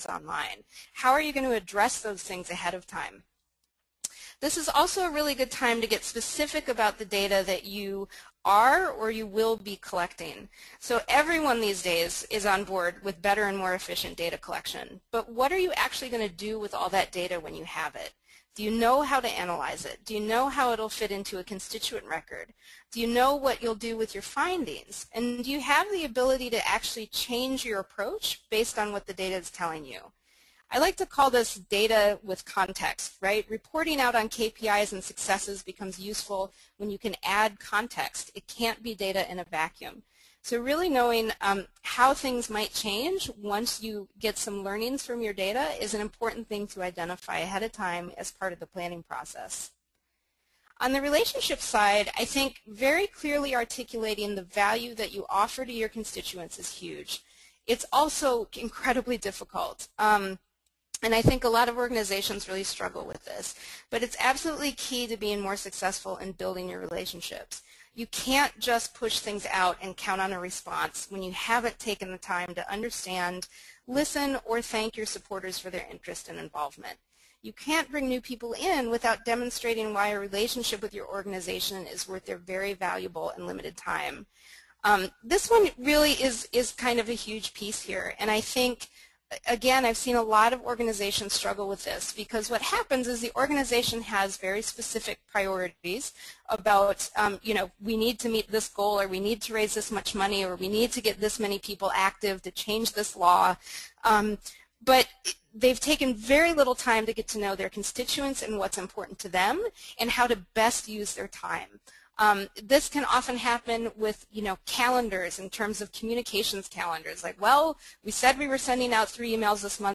online? How are you going to address those things ahead of time? This is also a really good time to get specific about the data that you are or you will be collecting. So everyone these days is on board with better and more efficient data collection. But what are you actually going to do with all that data when you have it? Do you know how to analyze it? Do you know how it'll fit into a constituent record? Do you know what you'll do with your findings? And do you have the ability to actually change your approach based on what the data is telling you? I like to call this data with context, right? Reporting out on KPIs and successes becomes useful when you can add context. It can't be data in a vacuum. So really knowing how things might change once you get some learnings from your data is an important thing to identify ahead of time as part of the planning process. On the relationship side, I think very clearly articulating the value that you offer to your constituents is huge. It's also incredibly difficult. And I think a lot of organizations really struggle with this. But it's absolutely key to being more successful in building your relationships. You can't just push things out and count on a response when you haven't taken the time to understand, listen, or thank your supporters for their interest and involvement. You can't bring new people in without demonstrating why a relationship with your organization is worth their very valuable and limited time. This one really is kind of a huge piece here, and I think again, I've seen a lot of organizations struggle with this because what happens is the organization has very specific priorities about, you know, we need to meet this goal, or we need to raise this much money, or we need to get this many people active to change this law. But they've taken very little time to get to know their constituents and what's important to them and how to best use their time. This can often happen with, you know, calendars in terms of communications calendars. Like, well, we said we were sending out 3 emails this month.